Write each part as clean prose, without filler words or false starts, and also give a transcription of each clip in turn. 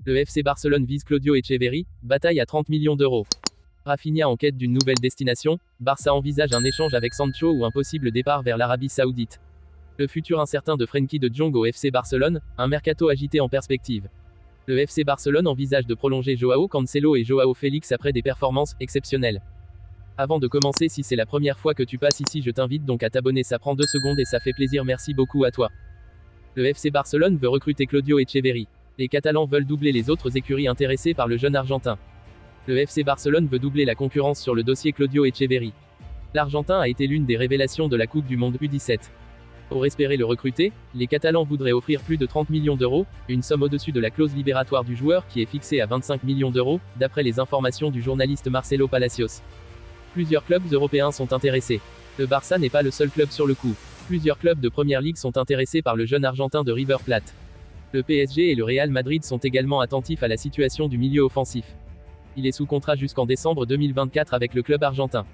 Le FC Barcelone vise Claudio Echeverri, bataille à 30 millions d'euros. Rafinha en quête d'une nouvelle destination, Barça envisage un échange avec Sancho ou un possible départ vers l'Arabie Saoudite. Le futur incertain de Frenkie de Jong au FC Barcelone, un mercato agité en perspective. Le FC Barcelone envisage de prolonger Joao Cancelo et Joao Félix après des performances exceptionnelles. Avant de commencer, si c'est la première fois que tu passes ici, je t'invite donc à t'abonner, ça prend 2 secondes et ça fait plaisir, merci beaucoup à toi. Le FC Barcelone veut recruter Claudio Echeverri. Les Catalans veulent doubler les autres écuries intéressées par le jeune Argentin. Le FC Barcelone veut doubler la concurrence sur le dossier Claudio Echeverri. L'Argentin a été l'une des révélations de la Coupe du Monde U17. Pour espérer le recruter, les Catalans voudraient offrir plus de 30 millions d'euros, une somme au-dessus de la clause libératoire du joueur qui est fixée à 25 millions d'euros, d'après les informations du journaliste Marcelo Palacios. Plusieurs clubs européens sont intéressés. Le Barça n'est pas le seul club sur le coup. Plusieurs clubs de Première Ligue sont intéressés par le jeune Argentin de River Plate. Le PSG et le Real Madrid sont également attentifs à la situation du milieu offensif. Il est sous contrat jusqu'en décembre 2024 avec le club argentin.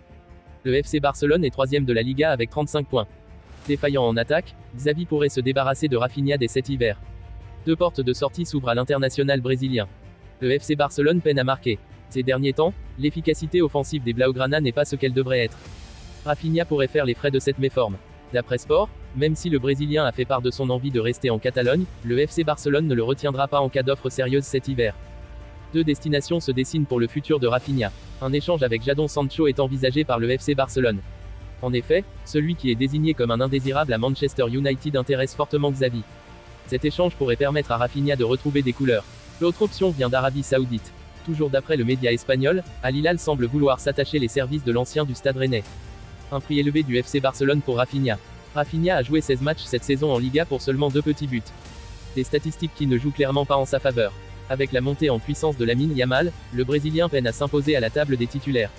Le FC Barcelone est 3e de la Liga avec 35 points. Défaillant en attaque, Xavi pourrait se débarrasser de Rafinha dès cet hiver. 2 portes de sortie s'ouvrent à l'international brésilien. Le FC Barcelone peine à marquer. Ces derniers temps, l'efficacité offensive des Blaugrana n'est pas ce qu'elle devrait être. Rafinha pourrait faire les frais de cette méforme. D'après Sport, même si le Brésilien a fait part de son envie de rester en Catalogne, le FC Barcelone ne le retiendra pas en cas d'offre sérieuse cet hiver. 2 destinations se dessinent pour le futur de Rafinha. Un échange avec Jadon Sancho est envisagé par le FC Barcelone. En effet, celui qui est désigné comme un indésirable à Manchester United intéresse fortement Xavi. Cet échange pourrait permettre à Rafinha de retrouver des couleurs. L'autre option vient d'Arabie Saoudite. Toujours d'après le média espagnol, Al Hilal semble vouloir s'attacher les services de l'ancien du Stade Rennais. Un prix élevé du FC Barcelone pour Rafinha. Rafinha a joué 16 matchs cette saison en Liga pour seulement 2 petits buts. Des statistiques qui ne jouent clairement pas en sa faveur. Avec la montée en puissance de Lamine Yamal, le Brésilien peine à s'imposer à la table des titulaires.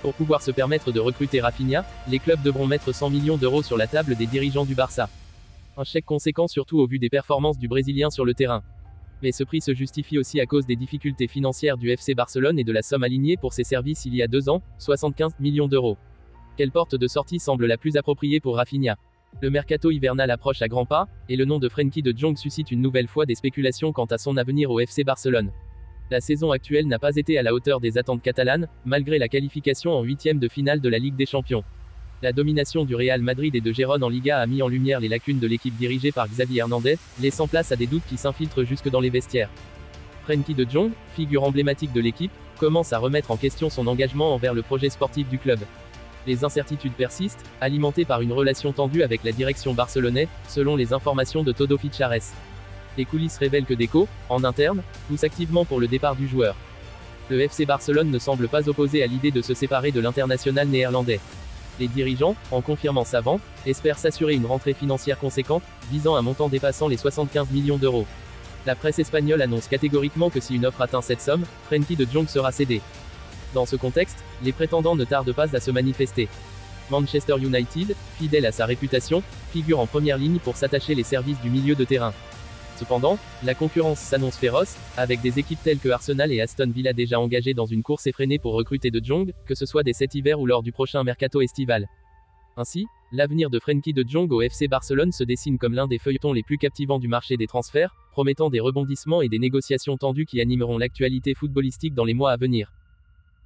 Pour pouvoir se permettre de recruter Rafinha, les clubs devront mettre 100 millions d'euros sur la table des dirigeants du Barça. Un chèque conséquent surtout au vu des performances du Brésilien sur le terrain. Mais ce prix se justifie aussi à cause des difficultés financières du FC Barcelone et de la somme alignée pour ses services il y a 2 ans, 75 millions d'euros. Quelle porte de sortie semble la plus appropriée pour Rafinha? Le mercato hivernal approche à grands pas, et le nom de Frenkie de Jong suscite une nouvelle fois des spéculations quant à son avenir au FC Barcelone. La saison actuelle n'a pas été à la hauteur des attentes catalanes, malgré la qualification en 8e de finale de la Ligue des Champions. La domination du Real Madrid et de Gérone en Liga a mis en lumière les lacunes de l'équipe dirigée par Xavi Hernandez, laissant place à des doutes qui s'infiltrent jusque dans les vestiaires. Frenkie de Jong, figure emblématique de l'équipe, commence à remettre en question son engagement envers le projet sportif du club. Les incertitudes persistent, alimentées par une relation tendue avec la direction barcelonaise, selon les informations de Todo Fichares. Les coulisses révèlent que Deco, en interne, pousse activement pour le départ du joueur. Le FC Barcelone ne semble pas opposé à l'idée de se séparer de l'international néerlandais. Les dirigeants, en confirmant sa vente, espèrent s'assurer une rentrée financière conséquente, visant un montant dépassant les 75 millions d'euros. La presse espagnole annonce catégoriquement que si une offre atteint cette somme, Frenkie de Jong sera cédé. Dans ce contexte, les prétendants ne tardent pas à se manifester. Manchester United, fidèle à sa réputation, figure en première ligne pour s'attacher les services du milieu de terrain. Cependant, la concurrence s'annonce féroce, avec des équipes telles que Arsenal et Aston Villa déjà engagées dans une course effrénée pour recruter de Jong, que ce soit dès cet hiver ou lors du prochain mercato estival. Ainsi, l'avenir de Frenkie de Jong au FC Barcelone se dessine comme l'un des feuilletons les plus captivants du marché des transferts, promettant des rebondissements et des négociations tendues qui animeront l'actualité footballistique dans les mois à venir.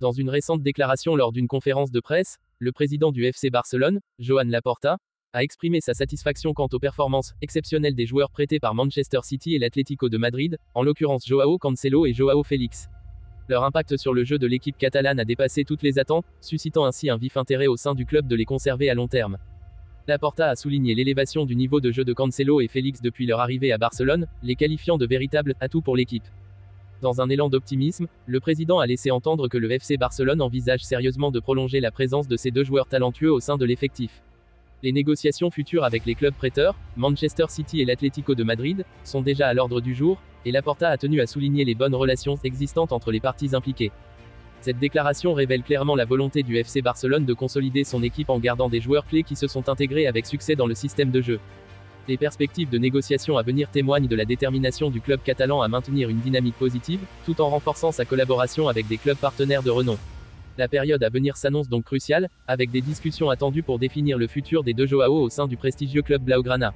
Dans une récente déclaration lors d'une conférence de presse, le président du FC Barcelone, Joan Laporta, a exprimé sa satisfaction quant aux performances exceptionnelles des joueurs prêtés par Manchester City et l'Atlético de Madrid, en l'occurrence Joao Cancelo et Joao Félix. Leur impact sur le jeu de l'équipe catalane a dépassé toutes les attentes, suscitant ainsi un vif intérêt au sein du club de les conserver à long terme. Laporta a souligné l'élévation du niveau de jeu de Cancelo et Félix depuis leur arrivée à Barcelone, les qualifiant de véritables atouts pour l'équipe. Dans un élan d'optimisme, le président a laissé entendre que le FC Barcelone envisage sérieusement de prolonger la présence de ces 2 joueurs talentueux au sein de l'effectif. Les négociations futures avec les clubs prêteurs, Manchester City et l'Atlético de Madrid, sont déjà à l'ordre du jour, et Laporta a tenu à souligner les bonnes relations existantes entre les parties impliquées. Cette déclaration révèle clairement la volonté du FC Barcelone de consolider son équipe en gardant des joueurs clés qui se sont intégrés avec succès dans le système de jeu. Les perspectives de négociations à venir témoignent de la détermination du club catalan à maintenir une dynamique positive, tout en renforçant sa collaboration avec des clubs partenaires de renom. La période à venir s'annonce donc cruciale, avec des discussions attendues pour définir le futur des 2 Joao au sein du prestigieux club Blaugrana.